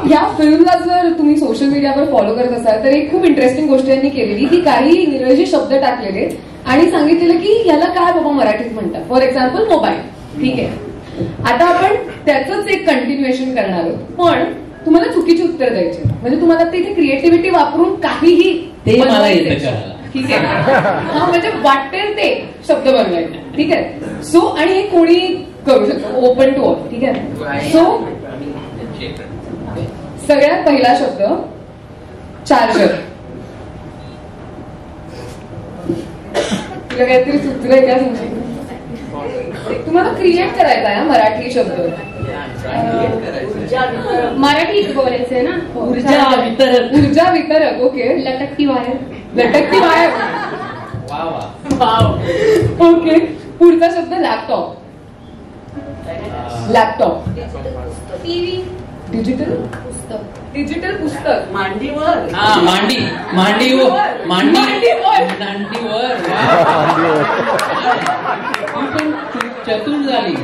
ह्या फिल्मला जर तुम्ही सोशल मीडियावर फॉलो करत असाल तर एक खूप इंटरेस्टिंग गोष्ट यांनी केलेली की काही इंग्रजी शब्द टाकलेले आणि सांगितलेलं की याला काय बाबा मराठीत म्हणतात. For example mobile. ठीक आहे, आता आपण त्याचंच एक कंटिन्युएशन करणार आहोत, पण तुम्हाला चुकीची उत्तर द्यायची. म्हणजे तुम्हाला तिथे क्रिएटिव्हिटी वापरून काहीही ते मला येतं करायला. ठीक आहे, हा म्हणजे वाटेल ते शब्द बनवायचे. ठीक आहे, सो आणि हे कोणी करू शकतो, ओपन टू ऑल. ठीक आहे, सो सगळ्यात पहिला शब्द चार्जर. तुला काहीतरी सुचलंय का? तुम्हाला क्रिएट करायचा आहे मराठी शब्द. मराठीत बोलायचंय ना. ऊर्जा वितरक. ऊर्जा वितरक. ओके. लटकती वायर. लटकती वायर. ओके. पुढचा शब्द लॅपटॉप. लॅपटॉप. टीव्ही. डिजिटल पुस्तक. डिजिटल पुस्तक. मांडीवर. हा, मांडीवर. पण चतुर झाली.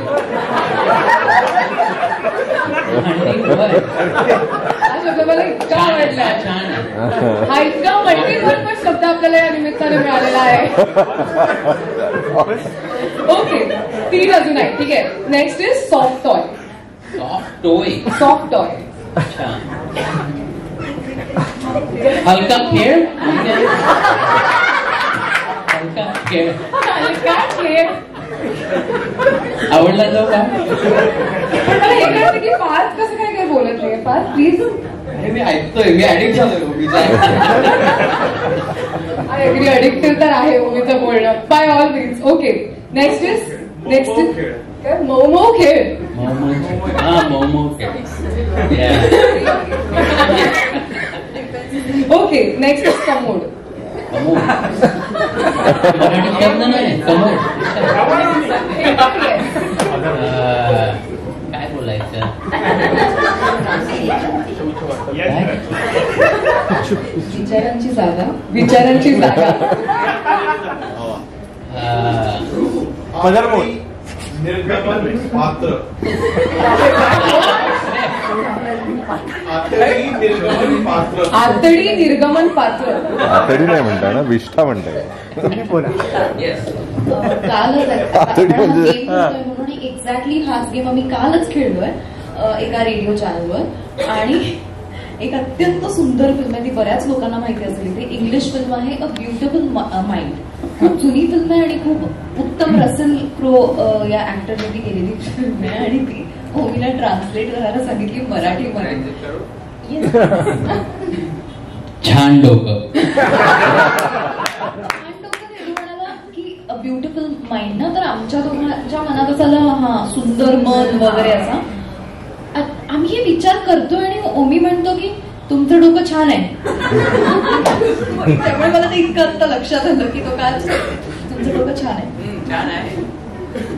हा शब्द मला इतका आवडला. छान. हा इतका मल्टीपल पण शब्द आपल्याला या निमित्ताने मिळालेला आहे. ओके, 3 अजून आहे. ठीक आहे, next is soft toy. Soft toy. Soft toy. अच्छा. हलका खेळ. हलका खेळ. हलका खेळ. आवडला तो का? पण मला हे कळतं की पाच कसं काय बोलत नाही. पाच प्लीज. मी ऐकतोय, मी ऍडिक्ट झालोय ओबीचा. आय अग्री, अडिक्टिव्ह तर आहे ओबीचं बोलणं by all means. Okay, next is मोमो खेळ. मोमो खेळ. Okay, next is commode. Marathi शब्द नाही कमोड. काय बोलायचं? विचारांची जागा. विचारांची जागा. निर्गमन पात्र. आतडी निर्गमन पात्र. आतडी निर्गमन पात्र. आतडी नाही म्हणताय ना, विष्ठा म्हणताय. कालच म्हणून एक्झॅक्टली हाच गेम आम्ही कालच खेळलोय एका रेडिओ चॅनलवर. आणि एक अत्यंत सुंदर फिल्म आहे, ती बऱ्याच लोकांना माहिती असेल. ती इंग्लिश फिल्म आहे अ ब्युटिफुल माइंड. खूप जुनी फिल्म आहे आणि खूप उत्तम रसेल क्रो या ऍक्टरने ती केलेली फिल्म आहे. आणि ती ओमीला ट्रान्सलेट करायला सांगितली मराठीमध्ये. छान डोकं. ब्युटिफुल माइंड ना, तर आमच्या दोघांच्या मनात असाला हा सुंदर मन वगैरे असा. आम्ही हे विचार करतोय आणि ओमी म्हणतो की तुमचं डोकं छान आहे. त्यामुळे मला ते इतकं आता लक्षात आलं की तो काय तुमचं डोकं छान आहे. छान आहे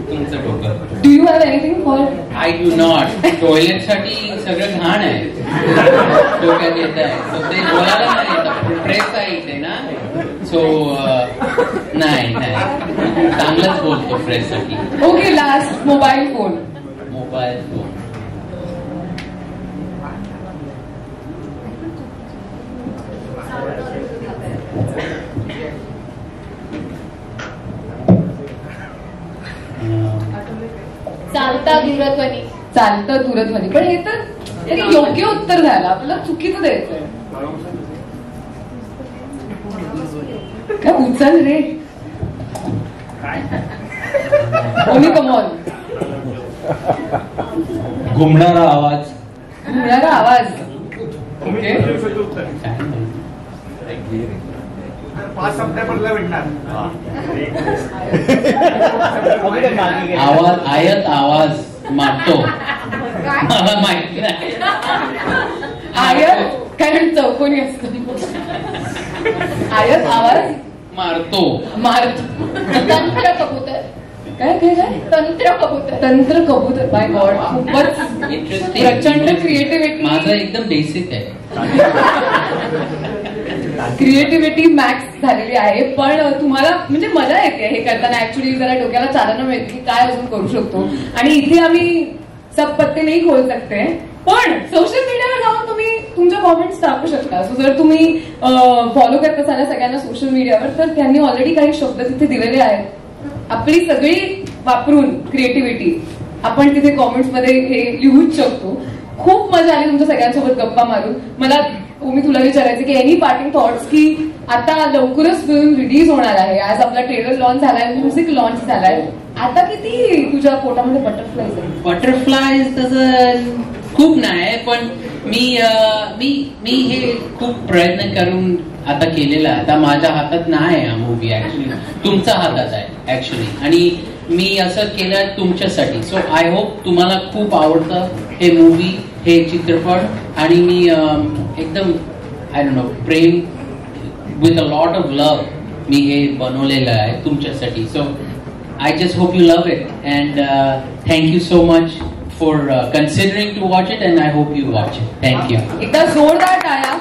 तुमचं डोकं. Do you have anything for? I do not. Toilet साठी सगळं घाण आहे डोक्यात येत आहे. ते बोलायला नाही येतं, प्रेस आहे इथे ना. सो नाही चांगलंच बोलतो प्रेस साठी. Okay, last mobile phone. Mobile phone. चालता दूरध्वनी. चालतं दूरध्वनी. पण हे तर योग्य उत्तर झालं, आपल्याला चुकीचं द्यायचंय. काय उचल रे. ओमी कमॉन. घुमणारा आवाज. घुमणारा आवाज. ओके, 5 सप्टेंबरला भेटणार. आवाज. आयत आवाज मारतो. मला माहिती नाही. आयत कारण चौकोनी असतो. आयत आवाज मारतो. तंत्र कबूतर. काय तंत्र कबूतर. तंत्र कबूतर. बाय गॉड, खूपच प्रचंड क्रिएटिव्हिटी. माझं एकदम बेसिक आहे. क्रिएटिव्हिटी मॅक्स झालेली आहे. पण तुम्हाला म्हणजे मजा येते हे करताना. ऍक्च्युली जरा डोक्याला चालना मिळते की काय अजून करू शकतो. आणि इथे आम्ही सब पत्ते नाही खोल सकते, पण सोशल मीडियावर जाऊन तुम्ही कॉमेंट्स टाकू शकता. सो जर तुम्ही फॉलो करत असाल सगळ्यांना सोशल मीडियावर तर त्यांनी ऑलरेडी काही शब्द तिथे दिलेले आहेत. आपली सगळी वापरून क्रिएटिव्हिटी आपण तिथे कॉमेंट्स मध्ये हे लिहूच शकतो. खूप मजा आली तुमच्या सगळ्यांसोबत गप्पा मारून. मला मी तुला विचारायचं की एनी पार्टिंग थॉट्स की आता लवकरच फिल्म रिलीज होणार आहे. आज आपला ट्रेलर लॉन्च झालाय, म्युझिक लॉन्च झालाय. आता किती तुझ्या पोटामध्ये बटरफ्लायज आहे? बटरफ्लायज तसं खूप नाही, पण मी हे खूप प्रयत्न करून आता केलेला. आता माझ्या हातात नाही हा मूवी, ऍक्च्युली तुमच्या हातात आहे ऍक्च्युली, आणि मी असं केलं तुमच्यासाठी. सो आय होप तुम्हाला खूप आवडतं हे मूवी, हे चित्रपट. आणि मी एकदम आय डोंट नो प्रेम with a lot of love मी हे बनवलेलं आहे तुमच्यासाठी. So I just hope you love it, and thank you so much for considering to watch it, and I hope you watch it. Thank you. एकदा जोरदार टाळ्या.